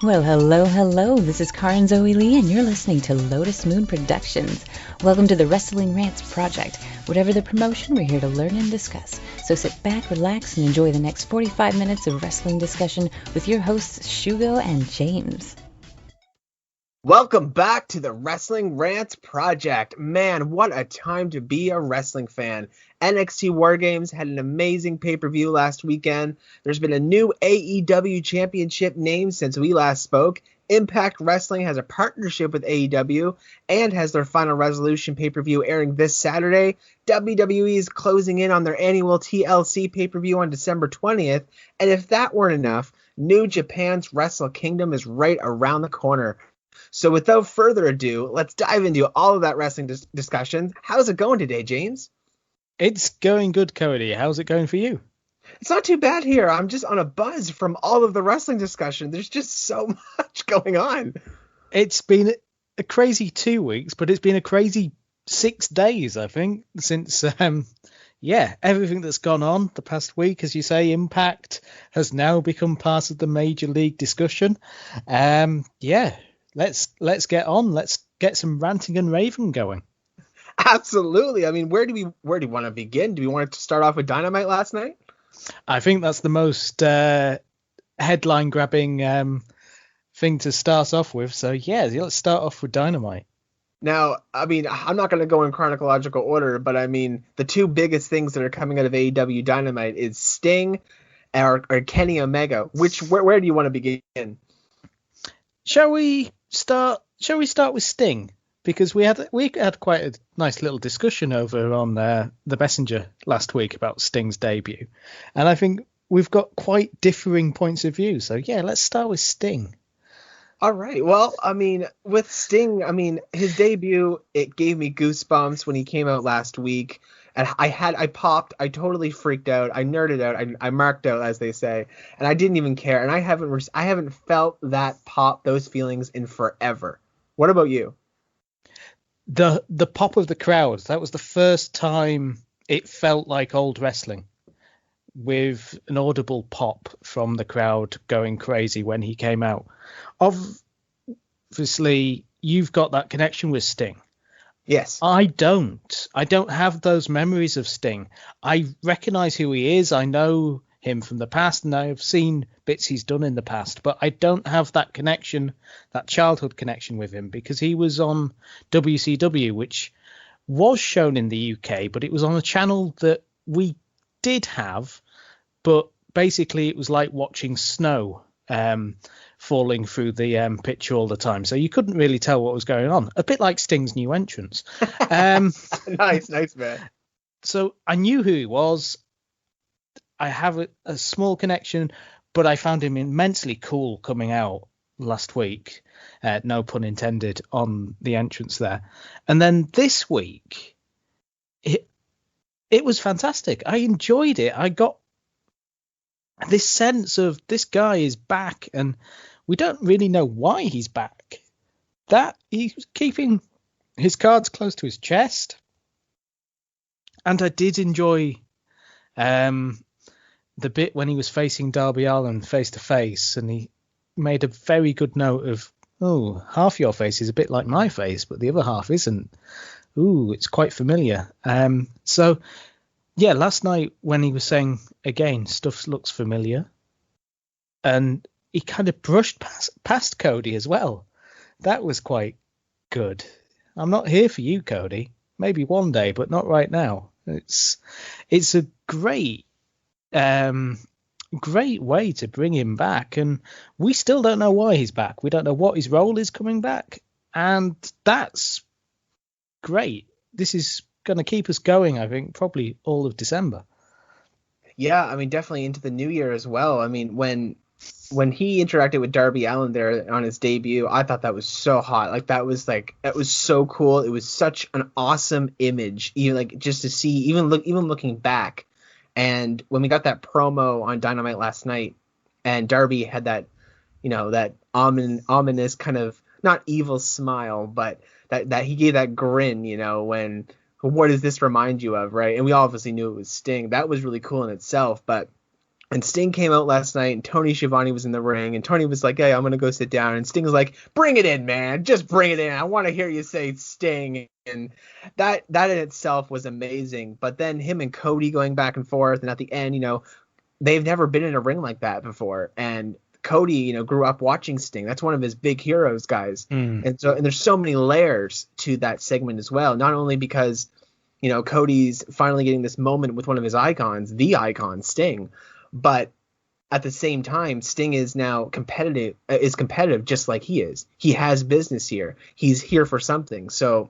Well, hello. This is Karen Zoe Lee, and you're listening to Lotus Moon Productions. Welcome to the Wrastlin Wrantz project. Whatever the promotion, we're here to learn and discuss. So sit back, relax, and enjoy the next 45 minutes of wrestling discussion with your hosts, Shugo and James. Welcome back to the Wrastlin Wrantz project. Man, what a time to be a wrestling fan. NXT War Games had an amazing pay-per-view last weekend. There's been a new AEW championship name since we last spoke. Impact Wrestling has a partnership with AEW and has their Final Resolution pay-per-view airing this Saturday. WWE is closing in on their annual TLC pay-per-view on December 20th. And if that weren't enough, New Japan's Wrestle Kingdom is right around the corner. So without further ado, let's dive into all of that wrestling discussion. How's it going today, James? It's going good, Cody. How's it going for you? It's not too bad here. I'm just on a buzz from all of the wrestling discussion. There's just so much going on. It's been a crazy 2 weeks, but it's been a crazy 6 days, I think, since, everything that's gone on the past week. As you say, Impact has now become part of the Major League discussion. Let's get on. Let's get some ranting and raving going. Absolutely. I mean, where do you want to begin? Do we want to start off with Dynamite last night? I think that's the most headline grabbing thing to start off with. So let's start off with Dynamite. Now, I mean, I'm not going to go in chronological order, but I mean, the two biggest things that are coming out of AEW Dynamite is Sting or Kenny Omega. Where do you want to begin? Shall we start with Sting? Because we had quite a nice little discussion over on the Messenger last week about Sting's debut. And I think we've got quite differing points of view. So, let's start with Sting. All right. Well, I mean, with Sting, his debut, it gave me goosebumps when he came out last week. And I popped, I totally freaked out, I nerded out, I marked out, as they say, and I didn't even care. And I haven't felt that pop, those feelings in forever. What about you? The pop of the crowd, that was the first time it felt like old wrestling, with an audible pop from the crowd going crazy when he came out. Obviously, you've got that connection with Sting. Yes. I don't have those memories of Sting. I recognize who he is. I know him from the past, and I've seen bits he's done in the past, but I don't have that connection, that childhood connection with him, because he was on WCW, which was shown in the UK, but it was on a channel that we did have, but basically it was like watching snow falling through the pitch all the time, so you couldn't really tell what was going on. A bit like Sting's new entrance. Nice, man. So I knew who he was. I have a small connection, but I found him immensely cool coming out last week. No pun intended on the entrance there. And then this week, it was fantastic. I enjoyed it. I got this sense of this guy is back, and we don't really know why he's back. That he's keeping his cards close to his chest. And I did enjoy the bit when he was facing Darby Allin face to face, and he made a very good note of, half your face is a bit like my face, but the other half isn't. It's quite familiar. Last night when he was saying, again, stuff looks familiar, and he kind of brushed past Cody as well. That was quite good. I'm not here for you, Cody. Maybe one day, but not right now. It's a great way to bring him back, and we still don't know why he's back. We don't know what his role is coming back, and that's great. This is going to keep us going, I think, probably all of December. Yeah, definitely into the new year as well. When he interacted with Darby Allin there on his debut, I thought that was so hot. That was so cool. It was such an awesome image, just to see, even looking back. And when we got that promo on Dynamite last night, and Darby had that, that ominous kind of, not evil smile, but that he gave that grin, when, what does this remind you of, right? And we obviously knew it was Sting. That was really cool in itself. But And Sting came out last night, and Tony Schiavone was in the ring, and Tony was like, "Hey, I'm gonna go sit down." And Sting was like, "Bring it in, man. Just bring it in. I want to hear you say Sting." And that in itself was amazing. But then him and Cody going back and forth, and at the end, they've never been in a ring like that before. And Cody, grew up watching Sting. That's one of his big heroes, guys. And there's so many layers to that segment as well. Not only because, Cody's finally getting this moment with one of his icons, the icon Sting, but at the same time, Sting is now competitive just like he is. He has business here. He's here for something. So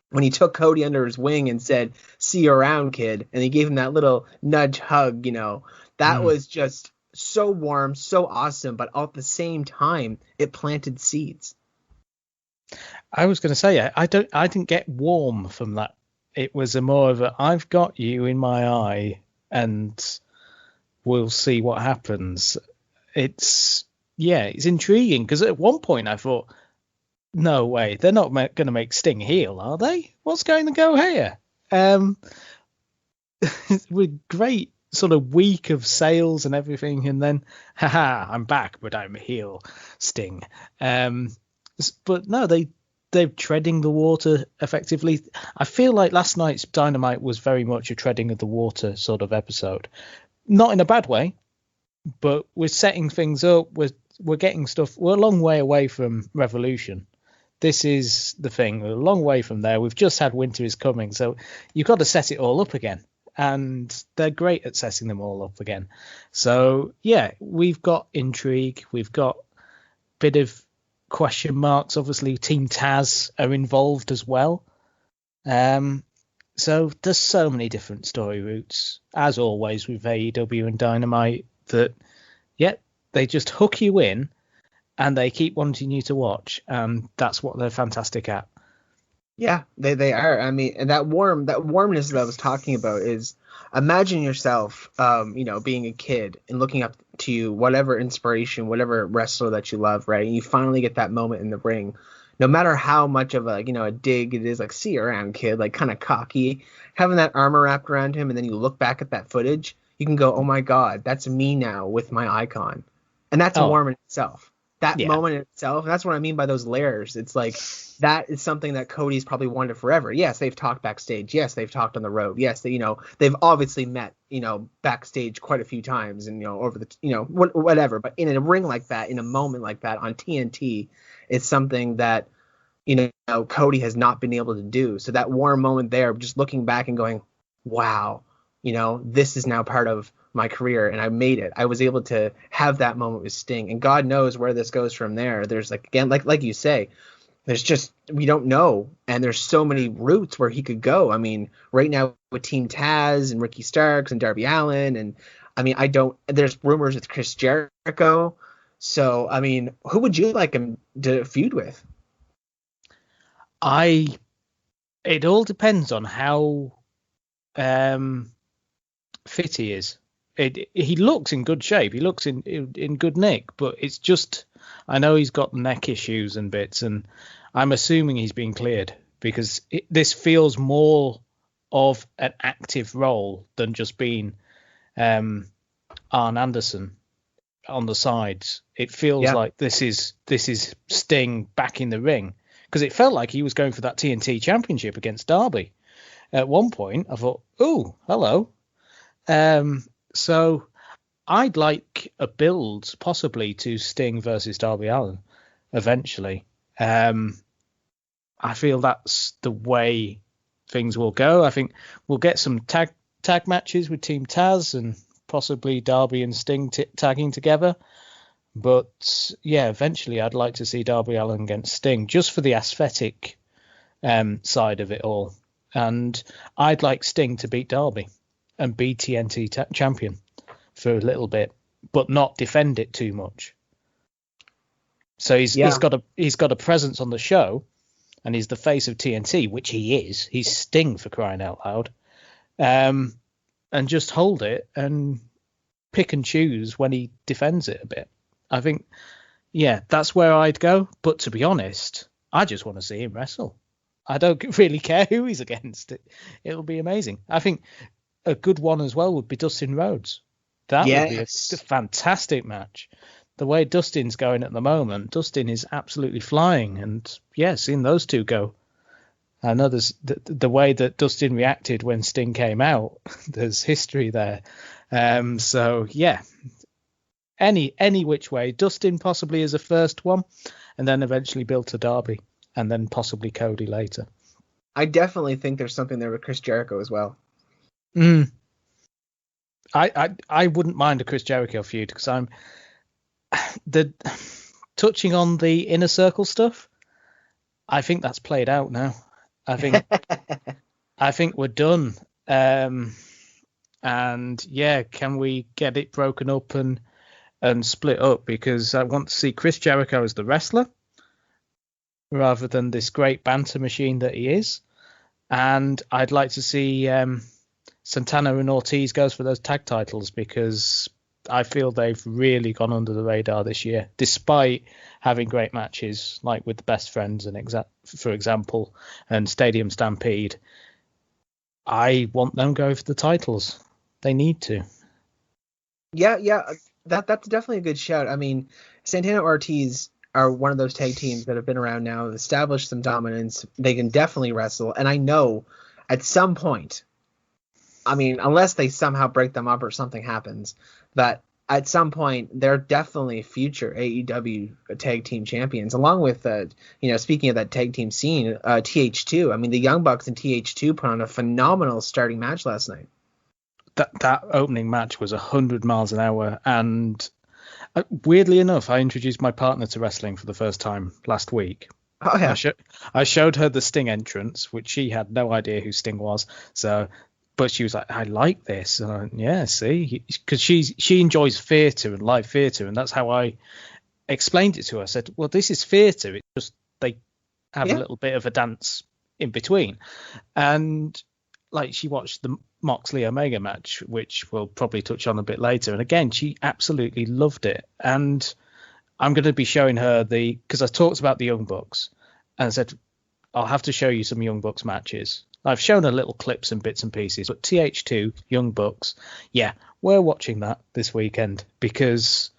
when he took Cody under his wing and said, "See you around, kid," and he gave him that little nudge hug, that was just so warm, so awesome. But at the same time, it planted seeds. I was going to say, I didn't get warm from that. It was more of a, I've got you in my eye, and we'll see what happens. It's intriguing, because at one point I thought, no way, they're not going to make Sting heel, are they? What's going to go here? With great sort of week of sales and everything, and then, haha, I'm back, but I'm heel, Sting. But no, they're treading the water effectively. I feel like last night's Dynamite was very much a treading of the water sort of episode. Not in a bad way, but we're setting things up. We're getting stuff. We're a long way away from Revolution. This is the thing. We're a long way from there. We've just had Winter is Coming, so you've got to set it all up again. And they're great at setting them all up again. So, yeah, we've got intrigue. We've got a bit of question marks. Obviously, Team Taz are involved as well. So there's so many different story routes, as always with AEW and Dynamite, that, they just hook you in and they keep wanting you to watch. And that's what they're fantastic at. Yeah, they are. I mean, and that warmness that I was talking about is, imagine yourself, being a kid and looking up to whatever inspiration, whatever wrestler that you love, right? And you finally get that moment in the ring. No matter how much of a dig it is, like, "See you around, kid," like kind of cocky, having that armor wrapped around him, and then you look back at that footage, you can go, "Oh my God, that's me now with my icon," and that's warm in itself. That moment in itself, and that's what I mean by those layers. It's like, that is something that Cody's probably wanted forever. Yes, they've talked backstage. Yes, they've talked on the road. Yes, they've obviously met, backstage quite a few times, and over the, whatever. But in a ring like that, in a moment like that on TNT, it's something that, Cody has not been able to do. So that warm moment there, just looking back and going, wow, this is now part of my career, and I made it. I was able to have that moment with Sting, and God knows where this goes from there. There's like you say, there's just, we don't know, and there's so many routes where he could go. I mean, right now with Team Taz and Ricky Starks and Darby Allin, and I mean, there's rumors with Chris Jericho. So I mean, who would you like him to feud with? It all depends on how fit he is. He looks in good shape. He looks in good nick, but it's just, I know he's got neck issues and bits, and I'm assuming he's been cleared, because this feels more of an active role than just being Arn Anderson on the sides. It feels like this is Sting back in the ring, because it felt like he was going for that TNT championship against Darby. At one point, I thought, "Oh, hello." So I'd like a build possibly to Sting versus Darby Allin eventually. I feel that's the way things will go. I think we'll get some tag matches with Team Taz and possibly Darby and Sting tagging together. But yeah, eventually I'd like to see Darby Allin against Sting, just for the aesthetic side of it all. And I'd like Sting to beat Darby and be TNT champion for a little bit, but not defend it too much. So he's got a presence on the show, and he's the face of TNT, which he is. He's Sting, for crying out loud. And just hold it and pick and choose when he defends it a bit. I think, yeah, that's where I'd go. But to be honest, I just want to see him wrestle. I don't really care who he's against. It'll be amazing. I think a good one as well would be Dustin Rhodes. That would be a Yes. fantastic match. The way Dustin's going at the moment, Dustin is absolutely flying. And yeah, seeing those two go. I know there's the way that Dustin reacted when Sting came out. There's history there. So yeah, any which way. Dustin possibly as a first one, and then eventually build to Darby, and then possibly Cody later. I definitely think there's something there with Chris Jericho as well. I wouldn't mind a Chris Jericho feud, because I'm touching on the Inner Circle stuff. I think that's played out now. I think we're done. And yeah, can we get it broken up and split up? Because I want to see Chris Jericho as the wrestler rather than this great banter machine that he is. And I'd like to see Santana and Ortiz goes for those tag titles, because I feel they've really gone under the radar this year, despite having great matches like with the Best Friends and for example, and Stadium Stampede. I want them go for the titles. They need to. Yeah, that's definitely a good shout. I mean, Santana Ortiz are one of those tag teams that have been around now, have established some dominance. They can definitely wrestle, and I know at some point, I mean, unless they somehow break them up or something happens, that at some point they're definitely future AEW tag team champions, along with speaking of that tag team scene, TH2. I mean, the Young Bucks and TH2 put on a phenomenal starting match last night. That opening match was 100 miles an hour, and weirdly enough, I introduced my partner to wrestling for the first time last week. Oh yeah. I showed her the Sting entrance, which she had no idea who Sting was. But she was like, I like this. Yeah, see, because she enjoys theatre and live theatre, and that's how I explained it to her. I said, well, this is theatre. It's just they have a little bit of a dance in between. And like, she watched the Moxley Omega match, which we'll probably touch on a bit later. And again, she absolutely loved it. And I'm going to be showing her because I talked about the Young Bucks, and I said, I'll have to show you some Young Bucks matches. I've shown her little clips and bits and pieces, but TH2, Young Bucks, yeah, we're watching that this weekend, because,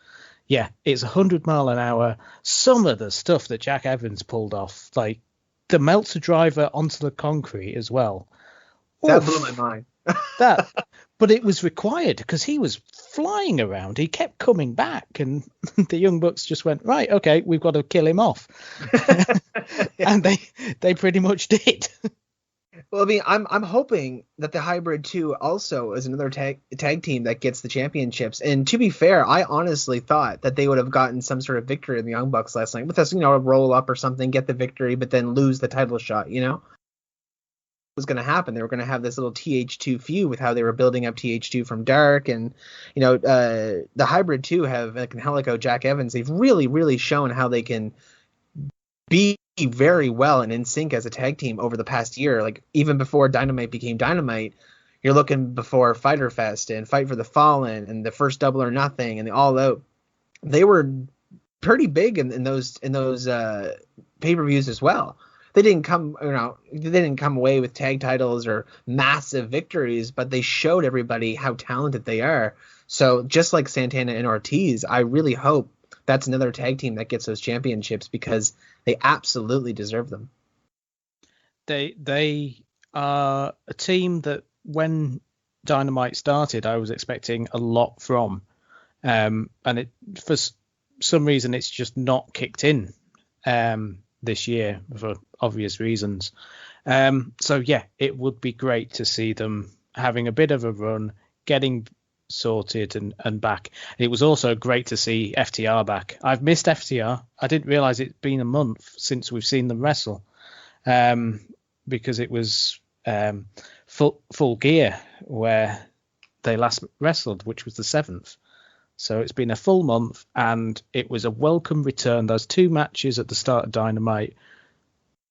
yeah, it's 100 mile an hour. Some of the stuff that Jack Evans pulled off, like the Meltzer driver onto the concrete as well. That blew my mind. But it was required, because he was flying around. He kept coming back, and the Young Bucks just went, right, okay, we've got to kill him off. And they pretty much did. Well, I mean, I'm hoping that the Hybrid 2 also is another tag team that gets the championships. And to be fair, I honestly thought that they would have gotten some sort of victory in the Young Bucks last night with us, a roll up or something, get the victory, but then lose the title shot, was going to happen. They were going to have this little TH2 feud with how they were building up TH2 from Dark, and the Hybrid 2 have, like, Angelico, Jack Evans. They've really, really shown how they can be very well and in sync as a tag team over the past year. Like, even before Dynamite became Dynamite, you're looking before Fyter Fest and Fight for the Fallen and the first Double or Nothing and the All Out. They were pretty big in those pay-per-views as well. They didn't come away with tag titles or massive victories, but they showed everybody how talented they are. So just like Santana and Ortiz, I really hope that's another tag team that gets those championships, because they absolutely deserve them. They are a team that when Dynamite started, I was expecting a lot from, and it, for some reason, it's just not kicked in this year for obvious reasons. So yeah, it would be great to see them having a bit of a run, getting sorted and back. It was also great to see FTR back. I've missed FTR. I didn't realize it's been a month since we've seen them wrestle, because it was full gear where they last wrestled, which was the 7th. So it's been a full month, and it was a welcome return. Those two matches at the start of Dynamite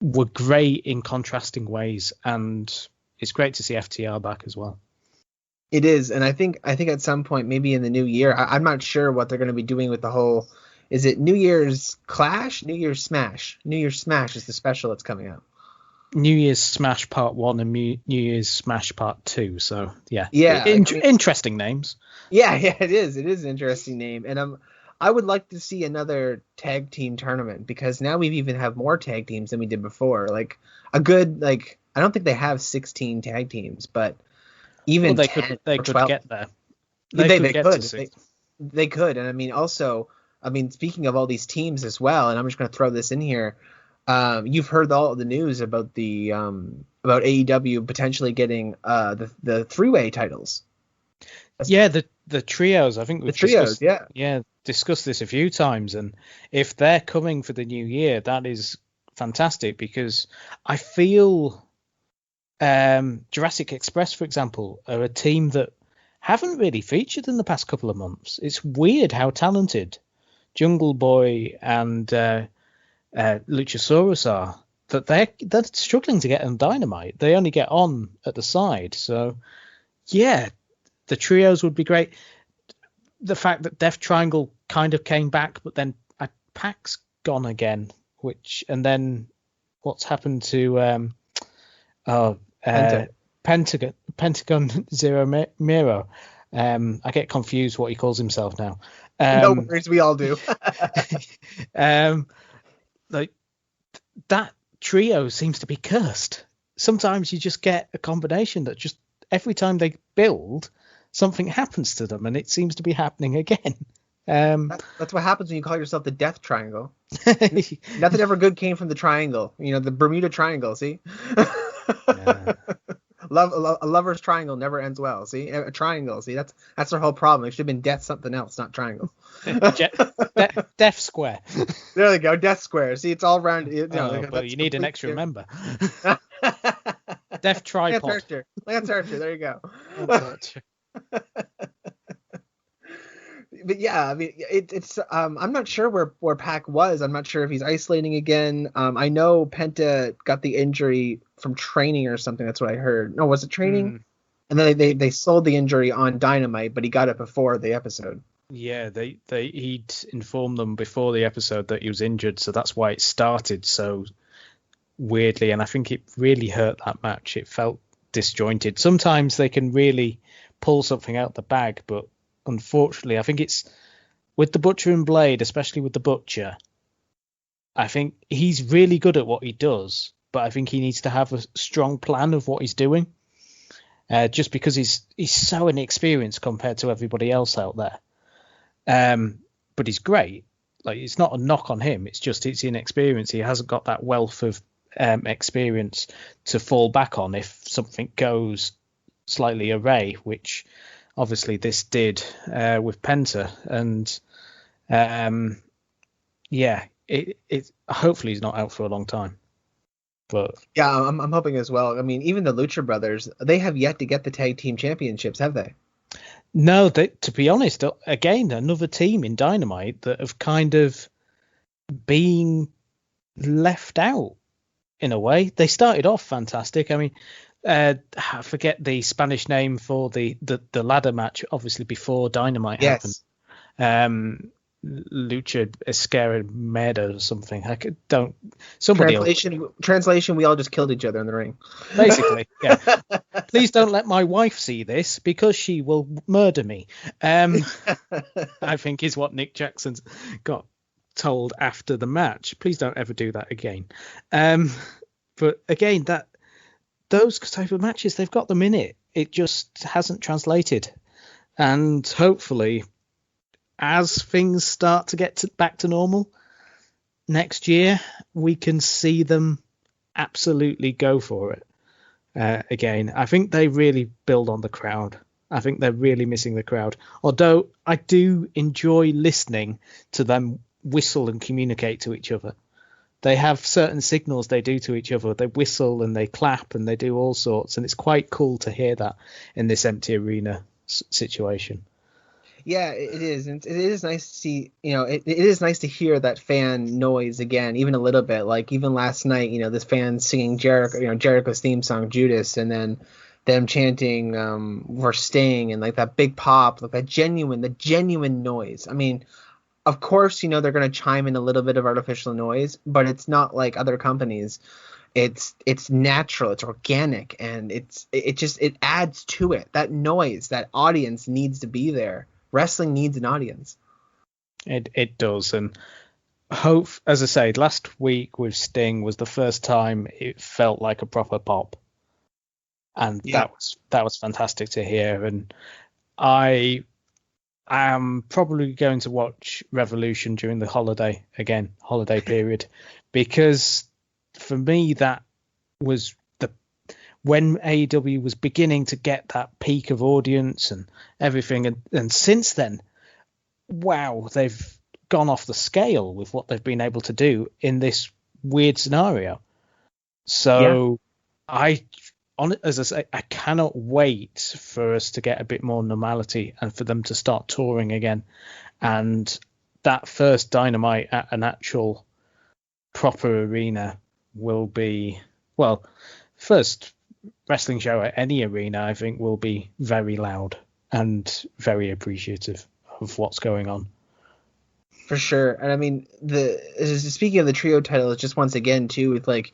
were great in contrasting ways, and it's great to see FTR back as well. It is, and I think at some point, maybe in the new year, I'm not sure what they're going to be doing with the whole. Is it New Year's Clash? New Year's Smash? New Year's Smash is the special that's coming out. New Year's Smash Part 1 and New Year's Smash Part 2. So, yeah. Yeah. Interesting names. Yeah, it is. It is an interesting name. And I would like to see another tag team tournament, because now we even have more tag teams than we did before. Like a good, like, I don't think they have 16 tag teams, but even they 10 could or 12. Get there. They could. They could. And I mean, also, speaking of all these teams as well, and I'm just going to throw this in here. You've heard all the news about the about AEW potentially getting the three-way titles. Yeah, the trios. I think we've discussed this a few times, and if they're coming for the new year, that is fantastic, because I feel Jurassic Express, for example, are a team that haven't really featured in the past couple of months. It's weird how talented Jungle Boy and Luchasaurus are, that they're struggling to get on Dynamite. They only get on at the side. So yeah, the trios would be great. The fact that Death Triangle kind of came back, but then Pac's gone again, and then what's happened to Pentagon Zero Miro. I get confused what he calls himself now. No worries, we all do. Like that trio seems to be cursed. Sometimes you just get a combination that just every time they build, something happens to them, and it seems to be happening again. That's what happens when you call yourself the Death Triangle. Nothing ever good came from the triangle. The Bermuda Triangle. See, yeah. A lover's triangle never ends well. See, a triangle. See, that's their whole problem. It should have been death something else, not triangle. Death square. There they go, death square. See, it's all round. But you need an extra member. Death tripod. Lance Archer. There you go. But yeah, I mean, it's I'm not sure where Pac was. I'm not sure if he's isolating again. I know Penta got the injury from training or something. That's what I heard. No, was it training? And then they sold the injury on Dynamite, but he got it before the episode. Yeah, he'd informed them before the episode that he was injured, so that's why it started so weirdly. And I think it really hurt that match. It felt disjointed. Sometimes they can really pull something out the bag, but unfortunately, I think it's with the Butcher and Blade, especially with the Butcher. I think he's really good at what he does, but I think he needs to have a strong plan of what he's doing. Just because he's so inexperienced compared to everybody else out there. But he's great. Like, it's not a knock on him. It's just it's inexperience. He hasn't got that wealth of experience to fall back on if something goes slightly awry, which obviously this did with Penta. And it hopefully he's not out for a long time. But yeah, I'm hoping as well. I mean, even the Lucha Brothers, they have yet to get the tag team championships, have they? No, to be honest, again, another team in Dynamite that have kind of been left out in a way. They started off fantastic. I mean, I forget the Spanish name for the ladder match, obviously before Dynamite happened. Lucha Escarameda or something. Translation, we all just killed each other in the ring. Basically, yeah. Please don't let my wife see this because she will murder me. I think is what Nick Jackson's got told after the match. Please don't ever do that again. But again, those type of matches, they've got them in it. It just hasn't translated. And hopefully, as things start to get back to normal next year, we can see them absolutely go for it again. I think they really build on the crowd. I think they're really missing the crowd. Although I do enjoy listening to them whistle and communicate to each other. They have certain signals they do to each other. They whistle and they clap and they do all sorts. And it's quite cool to hear that in this empty arena situation. Yeah, it is. And it is nice to see, it is nice to hear that fan noise again, even a little bit. Like even last night, this fan singing Jericho's theme song, Judas, and then them chanting "We're Staying," and like that big pop, like the genuine noise. I mean, of course, they're going to chime in a little bit of artificial noise, but it's not like other companies. it's natural, it's organic, and it adds to it. That noise, that audience needs to be there. Wrestling needs an audience. It does, and hope, as I say, last week with Sting was the first time it felt like a proper pop, and that was fantastic to hear. And I am probably going to watch Revolution during the holiday period, because for me that was when AEW was beginning to get that peak of audience and everything, and since then, wow, they've gone off the scale with what they've been able to do in this weird scenario. So as I say, I cannot wait for us to get a bit more normality and for them to start touring again. And that first Dynamite at an actual proper arena will be, well, first wrestling show at any arena, I think, will be very loud and very appreciative of what's going on. For sure. And I mean, speaking of the trio titles, just once again too, with like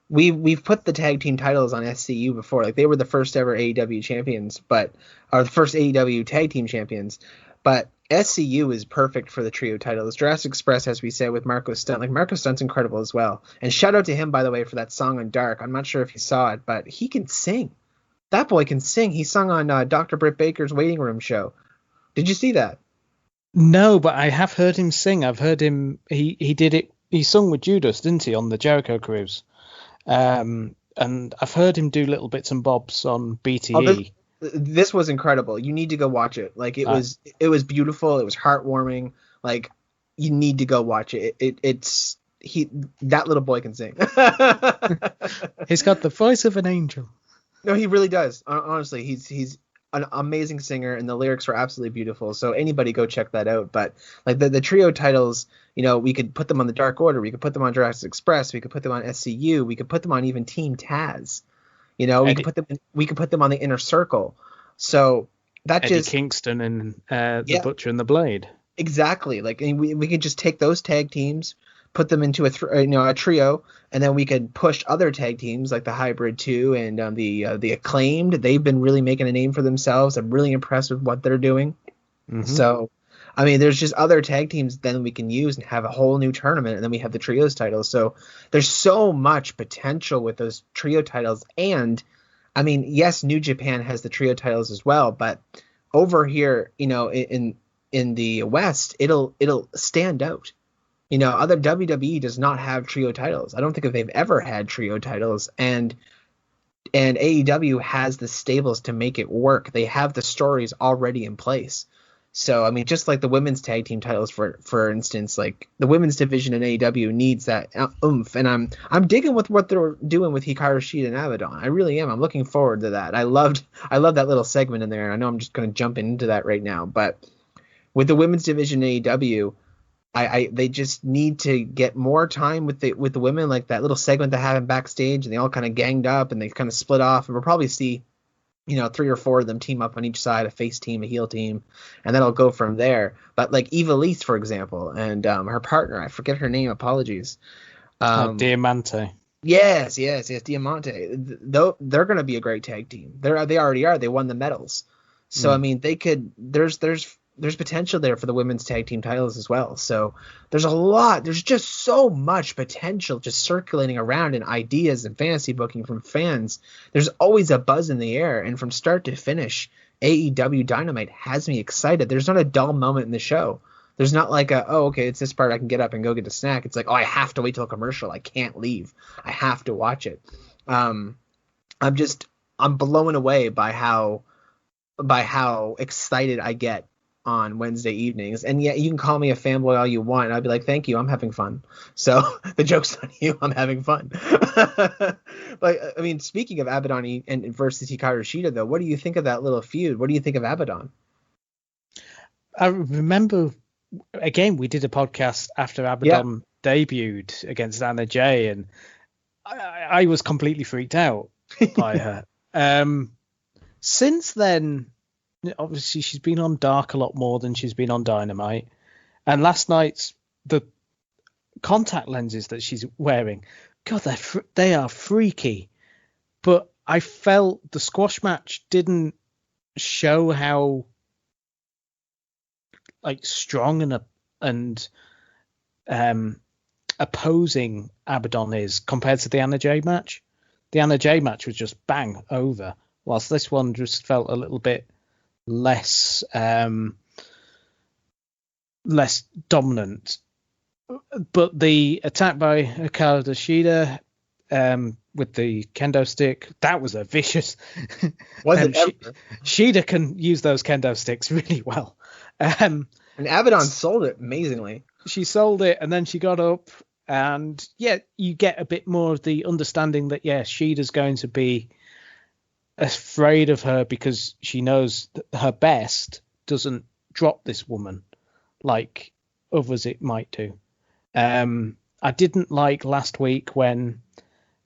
we've put the tag team titles on SCU before. Like, they were the first ever AEW champions, or the first AEW tag team champions. But SCU is perfect for the trio titles. Jurassic Express, as we said, with Marco Stunt. Like, Marco Stunt's incredible as well. And shout out to him, by the way, for that song on Dark. I'm not sure if you saw it, but he can sing. That boy can sing. He sung on Dr. Britt Baker's Waiting Room show. Did you see that? No, but I have heard him sing. I've heard him. He did it. He sung with Judas, didn't he, on the Jericho Cruise? And I've heard him do little bits and bobs on BTE. This was incredible. You need to go watch it. Like, it was beautiful. It was heartwarming. Like, you need to go watch it. That little boy can sing. He's got the voice of an angel. No, he really does. Honestly, he's an amazing singer, and the lyrics were absolutely beautiful. So anybody go check that out. But like the trio titles, we could put them on the Dark Order, we could put them on Jurassic Express, we could put them on SCU, we could put them on even Team Taz. We could put them on the Inner Circle. So that Eddie Kingston and the Butcher and the Blade. Exactly. Like, we could just take those tag teams, put them into a trio, and then we could push other tag teams like the Hybrid 2 and the Acclaimed. They've been really making a name for themselves. I'm really impressed with what they're doing. Mm-hmm. So, I mean, there's just other tag teams then we can use and have a whole new tournament, and then we have the trios titles. So there's so much potential with those trio titles. And, I mean, yes, New Japan has the trio titles as well, but over here, in the West, it'll stand out. Other WWE does not have trio titles. I don't think they've ever had trio titles, and AEW has the stables to make it work. They have the stories already in place. So, I mean, just like the women's tag team titles, for instance, like the women's division in AEW needs that oomph, and I'm digging with what they're doing with Hikaru Shida and Abaddon. I really am. I'm looking forward to that. I love that little segment in there. I know I'm just going to jump into that right now, but with the women's division in AEW, they just need to get more time with the women, like that little segment they have in backstage, and they all kind of ganged up and they kind of split off, and we'll probably see 3 or 4 of them team up on each side, a face team, a heel team, and then I'll go from there. But like Eva Lise, for example, and her partner, I forget her name, apologies. Diamante. Yes, Diamante. They're going to be a great tag team. They already are. They won the medals. So I mean, they could. There's potential there for the women's tag team titles as well. So there's just so much potential just circulating around in ideas and fantasy booking from fans. There's always a buzz in the air, and from start to finish, AEW Dynamite has me excited. There's not a dull moment in the show. There's not like okay, it's this part, I can get up and go get a snack. It's like, I have to wait till a commercial. I can't leave. I have to watch it. I'm blown away by how excited I get on Wednesday evenings. And yeah, you can call me a fanboy all you want, and I'll be like, thank you, I'm having fun. So the joke's on you, I'm having fun. But I mean, speaking of Abaddon and versus Hikaru Shida, though, what do you think of that little feud? What do you think of Abaddon? I remember, again, we did a podcast after Abaddon debuted against Anna Jay, and I was completely freaked out by her. Since then, obviously, she's been on Dark a lot more than she's been on Dynamite. And last night's the contact lenses that she's wearing God, they are freaky. But I felt the squash match didn't show how like strong and opposing Abaddon is compared to the Anna Jay match. The Anna Jay match was just bang over, whilst this one just felt a little bit less less dominant. But the attack by Hikaru Shida with the kendo stick, that was a vicious. Was it ever? Shida can use those kendo sticks really well. And Abaddon sold it amazingly. She sold it, and then she got up, and yeah, you get a bit more of the understanding that Shida's going to be afraid of her because she knows that her best doesn't drop this woman like others it might do. I didn't like last week when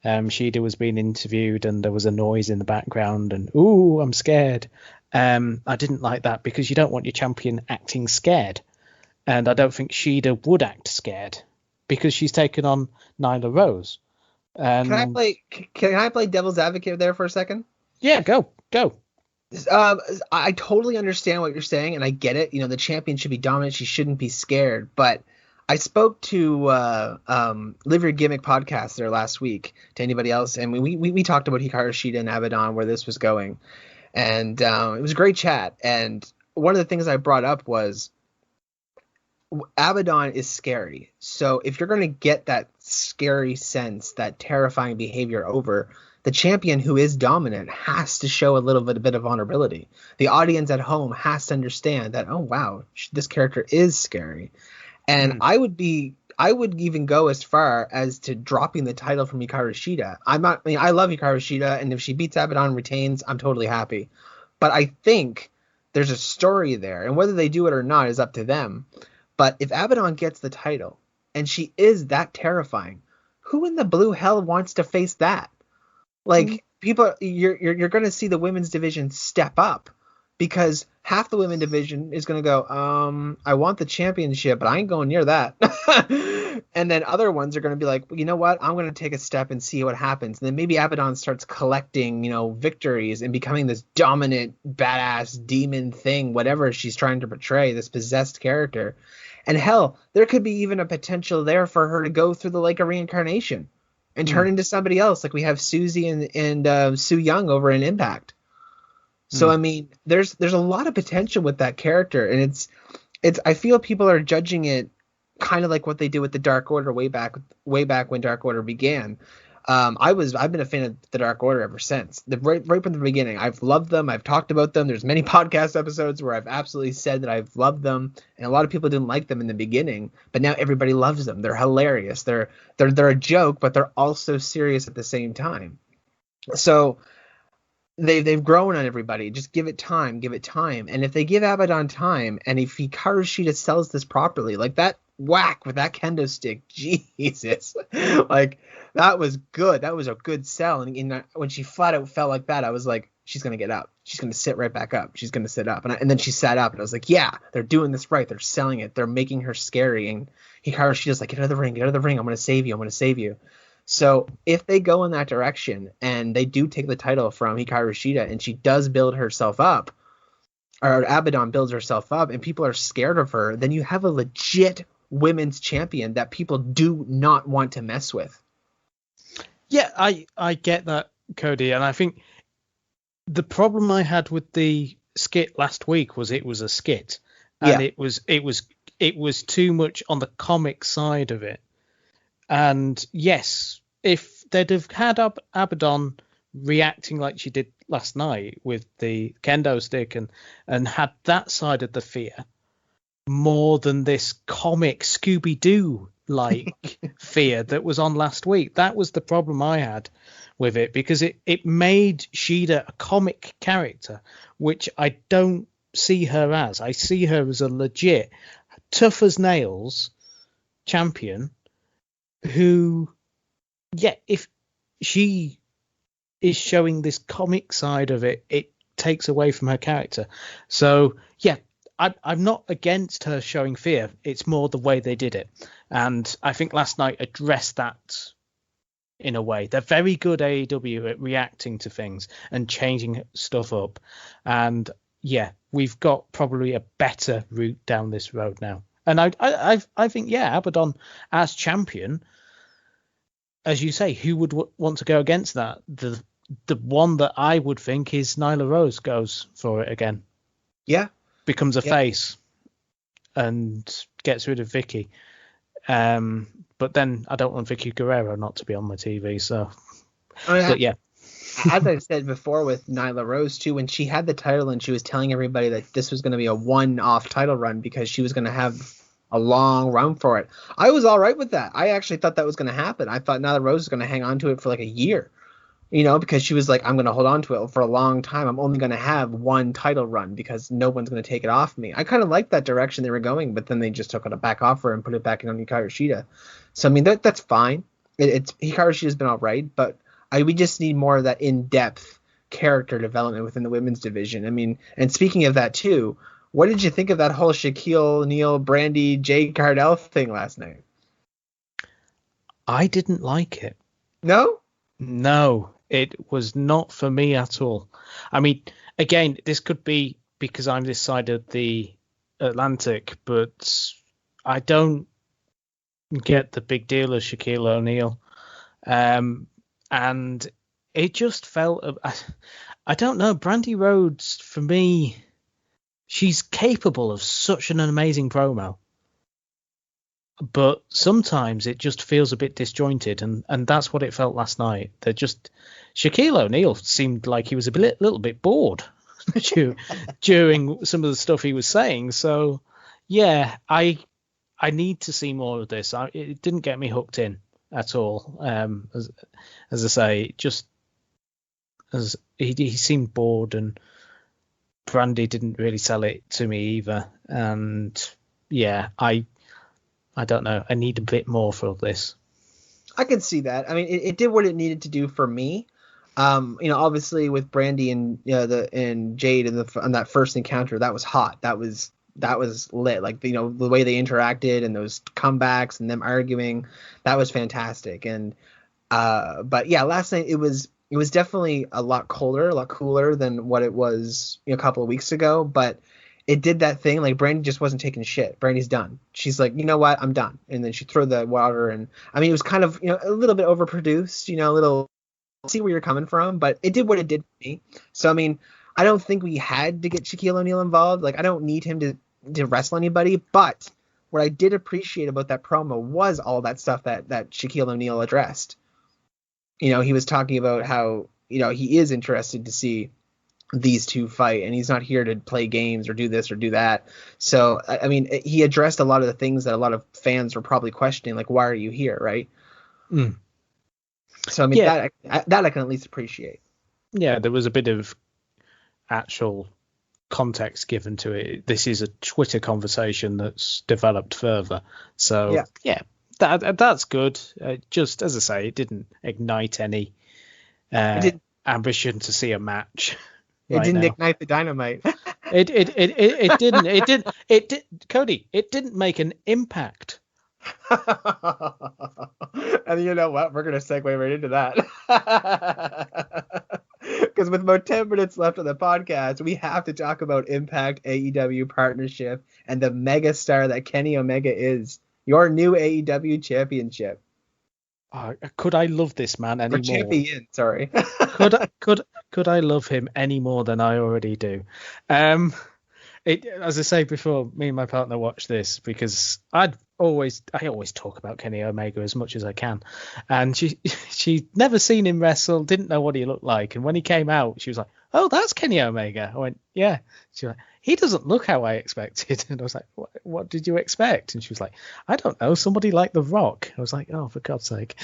Shida was being interviewed and there was a noise in the background and ooh, I'm scared. I didn't like that because you don't want your champion acting scared, and I don't think Shida would act scared because she's taken on Nyla Rose. Can I play devil's advocate there for a second? Yeah, go. I totally understand what you're saying, and I get it. You know, the champion should be dominant; she shouldn't be scared. But I spoke to Live Your Gimmick podcast there last week to anybody else, and we talked about Hikaru Shida and Abaddon, where this was going, and it was a great chat. And one of the things I brought up was Abaddon is scary. So if you're going to get that scary sense, that terrifying behavior over, the champion who is dominant has to show a bit of vulnerability. The audience at home has to understand that, oh, wow, this character is scary. And I would even go as far as to dropping the title from Hikaru Shida. I love Hikaru Shida, and if she beats Abaddon and retains, I'm totally happy. But I think there's a story there, and whether they do it or not is up to them. But if Abaddon gets the title and she is that terrifying, who in the blue hell wants to face that? Like, people, you're going to see the women's division step up, because half the women's division is going to go, I want the championship, but I ain't going near that. And then other ones are going to be like, well, you know what? I'm going to take a step and see what happens. And then maybe Abaddon starts collecting, victories and becoming this dominant, badass demon thing, whatever she's trying to portray, this possessed character. And hell, there could be even a potential there for her to go through the Lake of Reincarnation and turn into somebody else. Like we have Susie and Sue Young over in Impact. So, I mean, there's a lot of potential with that character. And it's I feel people are judging it kind of like what they did with the Dark Order way back when Dark Order began. I've been a fan of the Dark Order ever since. Right from the beginning. I've loved them. I've talked about them. There's many podcast episodes where I've absolutely said that I've loved them, and a lot of people didn't like them in the beginning, but now everybody loves them. They're hilarious. They're a joke, but they're also serious at the same time. So they've grown on everybody. Just give it time. And if they give Abaddon time, and if Hikaru Shida sells this properly, like that whack with that kendo stick, Jesus, like that was good. That was a good sell. And when she flat out fell like that, I was like, she's gonna get up. She's gonna sit right back up. She's gonna sit up. And then she sat up, and I was like, yeah, they're doing this right. They're selling it. They're making her scary. And Hikaru Shida's like, get out of the ring. I'm gonna save you. So if they go in that direction and they do take the title from Hikaru Shida and she does build herself up, or Abaddon builds herself up, and people are scared of her, then you have a legit women's champion that people do not want to mess with. Yeah, I get that, Cody. And I think the problem I had with the skit last week was it was a skit. And it was too much on the comic side of it. And yes, if they'd have had Abaddon reacting like she did last night with the kendo stick and had that side of the fear more than this comic Scooby-Doo like fear that was on last week, that was the problem I had with it, because it made Shida a comic character, which I don't see her as. I see her as a legit tough as nails champion who, if she is showing this comic side of it, it takes away from her character. So, I'm not against her showing fear. It's more the way they did it. And I think last night addressed that in a way. They're very good, AEW, at reacting to things and changing stuff up. And yeah, we've got probably a better route down this road now. And I think, yeah, Abaddon as champion, as you say, who would want to go against that? The one that I would think is Nyla Rose goes for it again. Yeah. Becomes a face and gets rid of Vicky. But then I don't want Vicky Guerrero not to be on my TV. So, but yeah. As I said before with Nyla Rose too, when she had the title and she was telling everybody that this was going to be a one-off title run because she was going to have a long run for it, I was all right with that. I actually thought that was going to happen. I thought Nyla Rose was going to hang on to it for like a year, because she was like, I'm going to hold on to it for a long time. I'm only going to have one title run because no one's going to take it off me. I kind of liked that direction they were going, but then they just took it back off her and put it back in on Hikaru Shida. So I mean that's fine. It's Hikaru Shida's been all right, but we just need more of that in-depth character development within the women's division. I mean, and speaking of that too, what did you think of that whole Shaquille O'Neal, Brandy, Jade Cardell thing last night? I didn't like it. No? No, it was not for me at all. I mean, again, this could be because I'm this side of the Atlantic, but I don't get the big deal of Shaquille O'Neal. And it just felt, I don't know, Brandy Rhodes, for me, she's capable of such an amazing promo. But sometimes it just feels a bit disjointed, and that's what it felt last night. Shaquille O'Neal seemed like he was a little bit bored during some of the stuff he was saying. So, yeah, I need to see more of this. It didn't get me hooked in at all. As I say, just as he seemed bored, and Brandy didn't really sell it to me either. And yeah, I don't know. I need a bit more for this. I can see that. I mean, it did what it needed to do for me. Obviously with Brandy and and Jade on that first encounter, that was hot. That was lit. Like, the way they interacted and those comebacks and them arguing, that was fantastic. And but yeah, last night it was definitely a lot colder, a lot cooler than what it was a couple of weeks ago. But it did that thing, like Brandy just wasn't taking shit. Brandy's done. She's like, you know what, I'm done. And then she threw the water, and I mean, it was kind of a little bit overproduced, a little. See where you're coming from, but it did what it did for me. So I mean, I don't think we had to get Shaquille O'Neal involved. Like, I don't need him to wrestle anybody, but what I did appreciate about that promo was all that stuff that Shaquille O'Neal addressed. He was talking about how he is interested to see these two fight, and he's not here to play games or do this or do that. So I mean, he addressed a lot of the things that a lot of fans were probably questioning, like, why are you here, right? So I mean, that I can at least appreciate. Yeah, there was a bit of actual context given to it. This is a Twitter conversation that's developed further. So yeah, that's good. Just as I say, it didn't ignite any ambition to see a match. It didn't ignite the Dynamite. It didn't. Cody, it didn't make an impact. And you know what? We're going to segue right into that. Because with about 10 minutes left on the podcast, we have to talk about Impact AEW partnership and the mega star that Kenny Omega is. Your new AEW championship. Could I love this man any more? Champion, sorry. Could I love him any more than I already do? As I say before, me and my partner watch this because I always talk about Kenny Omega as much as I can, and she'd never seen him wrestle, didn't know what he looked like, and when he came out, she was like, "Oh, that's Kenny Omega." I went, "Yeah." She was like, "He doesn't look how I expected," and I was like, "What did you expect?" And she was like, "I don't know, somebody like The Rock." I was like, "Oh, for God's sake!"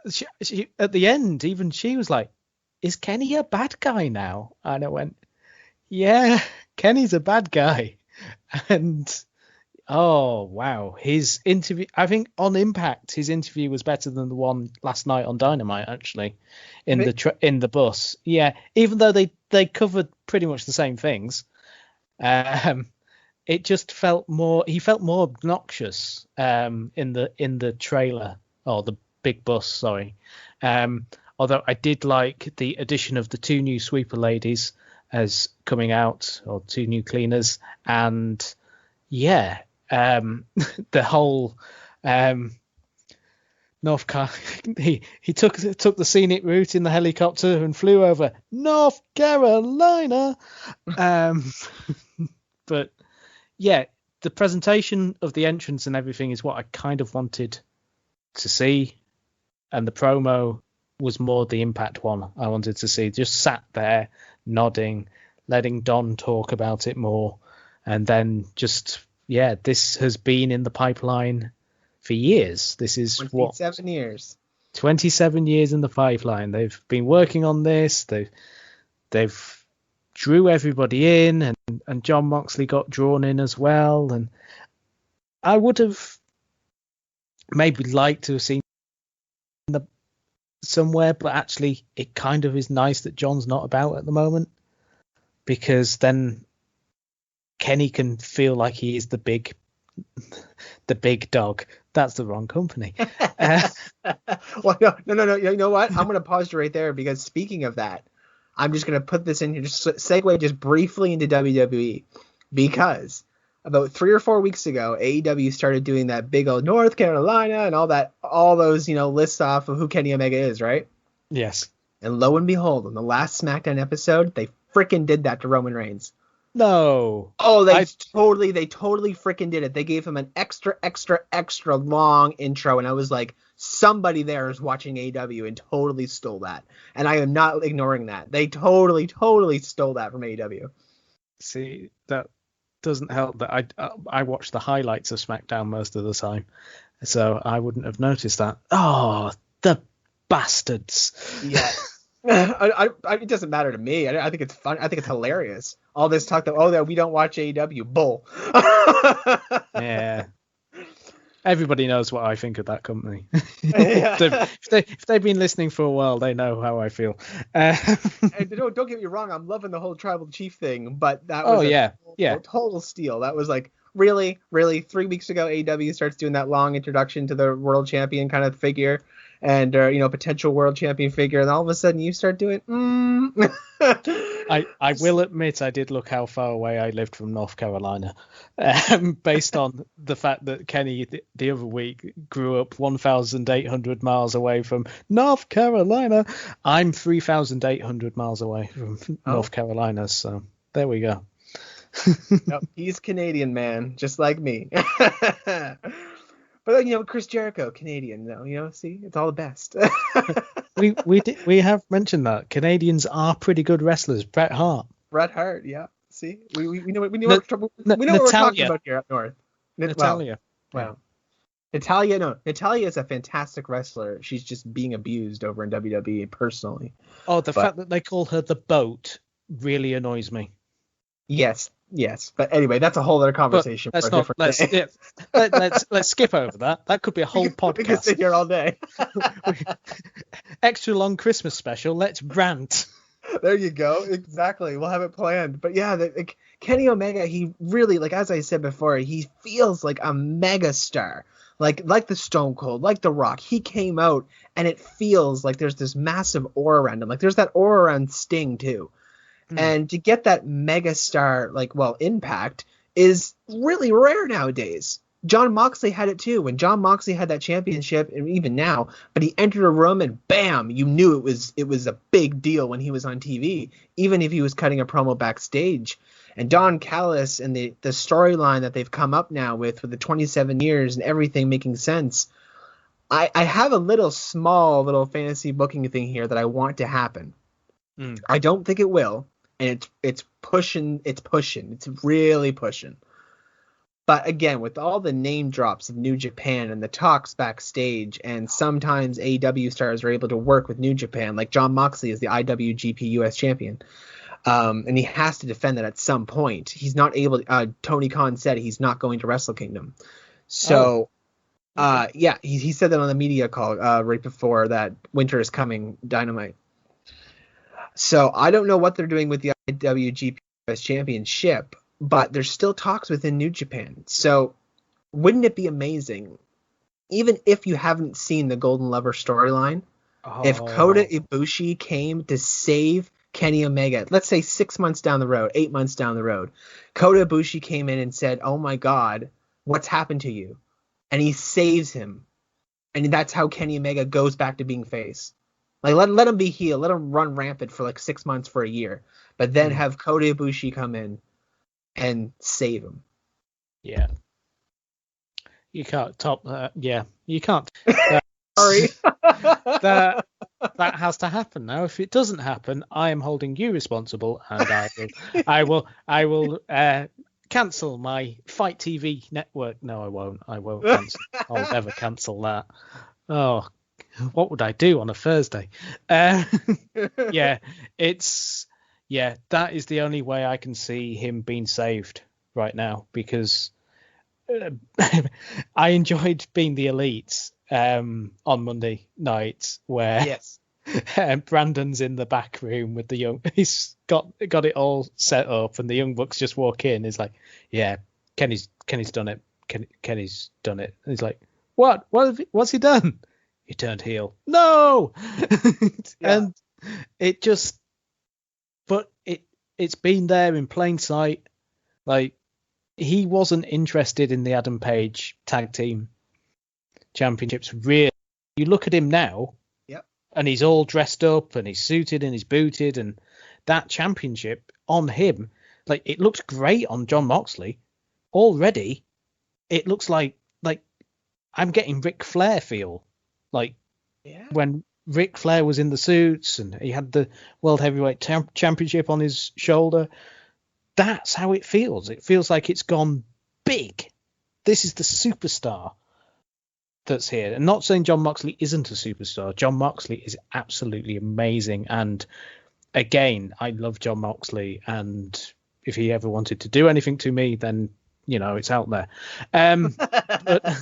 She at the end, even she was like, "Is Kenny a bad guy now?" And I went, "Yeah, Kenny's a bad guy," and. Oh, wow. His interview, I think on Impact, his interview was better than the one last night on Dynamite, actually, in the bus. Yeah, even though they covered pretty much the same things. It just felt more, he felt more obnoxious in the trailer or big bus, sorry. Although I did like the addition of the 2 new sweeper ladies as coming out, or 2 new cleaners, and yeah, the whole North Car he took the scenic route in the helicopter and flew over North Carolina. But yeah, the presentation of the entrance and everything is what I kind of wanted to see, and the promo was more the Impact one I wanted to see. Just sat there nodding, letting Don talk about it more, and then just this has been in the pipeline for years. This is 27 years. 27 years in the pipeline. They've been working on this. They've drew everybody in, and Jon Moxley got drawn in as well. And I would have maybe liked to have seen somewhere, but actually it kind of is nice that John's not about at the moment, because then Kenny can feel like he is the big dog. That's the wrong company. Well, no. You know what? I'm going to pause you right there, because speaking of that, I'm just going to put this in here, just segue just briefly into WWE, because about 3 or 4 weeks ago, AEW started doing that big old North Carolina and all those, lists off of who Kenny Omega is, right? Yes. And lo and behold, on the last SmackDown episode, they freaking did that to Roman Reigns. No. Oh, they totally freaking did it. They gave him an extra long intro, and I was like, somebody there is watching AEW and totally stole that. And I am not ignoring that. They totally stole that from AEW. See, that doesn't help that I watch the highlights of SmackDown most of the time, so I wouldn't have noticed that. Oh, the bastards. Yeah. It doesn't matter to me. I think it's fun. I think it's hilarious. All this talk that we don't watch AEW, bull. Yeah. Everybody knows what I think of that company. Yeah. If they've been listening for a while, they know how I feel. Don't get me wrong. I'm loving the whole tribal chief thing, but that was a total steal. That was like, really 3 weeks ago, AEW starts doing that long introduction to the world champion kind of figure, and potential world champion figure, and all of a sudden you start doing I will admit I did look how far away I lived from North Carolina, based on the fact that Kenny the other week grew up 1,800 miles away from North Carolina. I'm 3,800 miles away from North Carolina, so there we go. Nope, he's Canadian, man, just like me. But Chris Jericho, Canadian, though. See, it's all the best. we have mentioned that Canadians are pretty good wrestlers. Bret Hart, yeah. See, we know what we're talking about here up north. Natalia. Wow. Natalia is a fantastic wrestler. She's just being abused over in WWE personally. Oh, the fact that they call her the Boat really annoys me. Yes. But anyway, that's a whole other conversation. Let's skip over that. That could be a whole podcast. We could sit here all day. Extra long Christmas special. Let's rant. There you go. Exactly. We'll have it planned. But yeah, Kenny Omega, he really, as I said before, he feels like a mega star. Like the Stone Cold, like the Rock. He came out and it feels like there's this massive aura around him. Like there's that aura around Sting too. And to get that mega star, impact is really rare nowadays. Jon Moxley had it too. When Jon Moxley had that championship, and even now, but he entered a room and bam, you knew it was a big deal when he was on TV, even if he was cutting a promo backstage. And Don Callis and the storyline that they've come up now with the 27 years and everything making sense. I have a small fantasy booking thing here that I want to happen. I don't think it will. And it's pushing. It's really pushing. But again, with all the name drops of New Japan and the talks backstage, and sometimes AEW stars are able to work with New Japan, like Jon Moxley is the IWGP US champion, and he has to defend that at some point. He's not able. Tony Khan said he's not going to Wrestle Kingdom. So, he said that on the media call right before that Winter is Coming Dynamite. So I don't know what they're doing with the IWGP US Championship, but there's still talks within New Japan. So wouldn't it be amazing even if you haven't seen the Golden Lover storyline, if Kota Ibushi came to save Kenny Omega, let's say 6 months down the road, 8 months down the road, Kota Ibushi came in and said, "Oh my God, what's happened to you?" And he saves him. And that's how Kenny Omega goes back to being face. Like, let him be heel. Let him run rampant for like 6 months for a year. But then have Kota Ibushi come in and save him. Yeah. You can't top that. Yeah, you can't. Sorry. that has to happen now. If it doesn't happen, I am holding you responsible, and I will cancel my Fight TV network. No, I won't. I won't cancel. I'll never cancel that. Oh, what would I do on a Thursday? That is the only way I can see him being saved right now, because I enjoyed being the Elites on Monday night, where Brandon's in the back room with the young. He's got it all set up, and the Young Bucks just walk in. He's like, "Yeah, Kenny's done it. Kenny's done it." And he's like, "What? What's he done?" He turned heel. No, and it just, but it's been there in plain sight. Like, he wasn't interested in the Adam Page tag team championships. Really, you look at him now, and he's all dressed up and he's suited and he's booted, and that championship on him, like, it looks great on Jon Moxley already. It looks like I'm getting Ric Flair feel, like when Ric Flair was in the suits and he had the World Heavyweight Championship on his shoulder. That's how it feels. It feels like it's gone big. This is the superstar that's here. And not saying Jon Moxley isn't a superstar. Jon Moxley is absolutely amazing. And again, I love Jon Moxley. And if he ever wanted to do anything to me, then, it's out there. But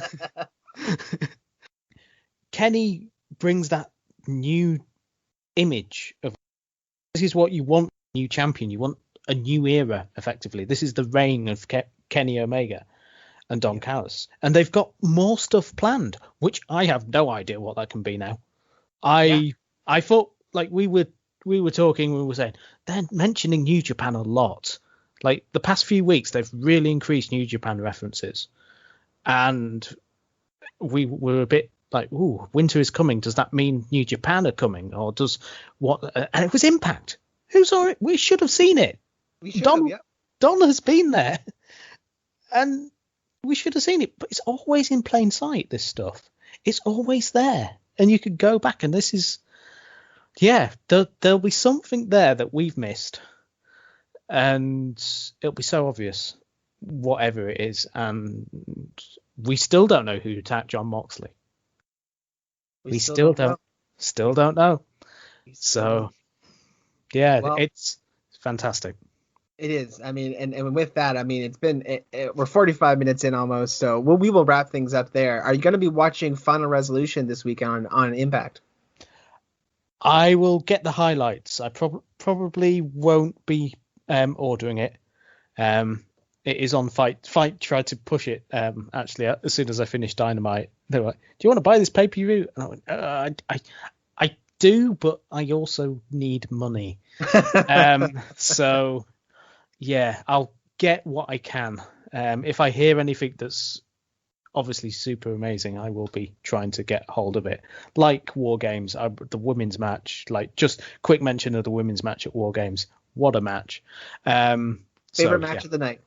Kenny brings that new image of, this is what you want, new champion. You want a new era, effectively. This is the reign of Kenny Omega and Don Callis, and they've got more stuff planned, which I have no idea what that can be now. I thought, like, we were talking, we were saying they're mentioning New Japan a lot. Like, the past few weeks, they've really increased New Japan references, and we were a bit like, "Ooh, winter is coming. Does that mean New Japan are coming, or does what?" And it was Impact. Who saw it? We should have seen it. Don has been there, and we should have seen it. But it's always in plain sight, this stuff. It's always there, and you could go back, and this is, there'll be something there that we've missed, and it'll be so obvious, whatever it is. And we still don't know who attacked Jon Moxley. We still don't know. So, it's fantastic. It is. I mean, and with that, I mean, it's been we're 45 minutes in almost, so we will wrap things up there. Are you going to be watching Final Resolution this week on Impact? I will get the highlights. I probably won't be ordering it. It is on Fight. Fight tried to push it actually as soon as I finished Dynamite. They were like, "Do you want to buy this pay-per-view?" And I went, I do, but I also need money. So. Yeah, I'll get what I can. If I hear anything that's obviously super amazing, I will be trying to get hold of it. Like War Games, the women's match, like, just quick mention of the women's match at War Games. What a match. Favorite match of the night.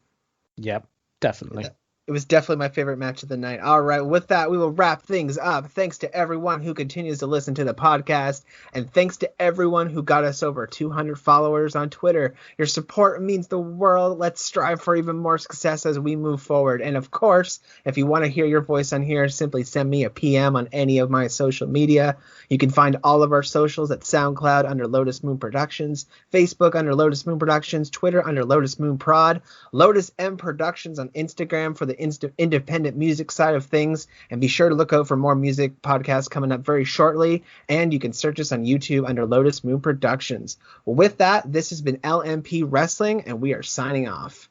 Yep, definitely. It was definitely my favorite match of the night. All right, with that, we will wrap things up. Thanks to everyone who continues to listen to the podcast, and thanks to everyone who got us over 200 followers on Twitter. Your support means the world. Let's strive for even more success as we move forward. And of course, if you want to hear your voice on here, simply send me a PM on any of my social media. You can find all of our socials at SoundCloud under Lotus Moon Productions, Facebook under Lotus Moon Productions, Twitter under Lotus Moon Prod, Lotus M Productions on Instagram for the independent music side of things, and be sure to look out for more music podcasts coming up very shortly, and you can search us on YouTube under Lotus Moon Productions. Well, with that, this has been LMP Wrestling, and we are signing off.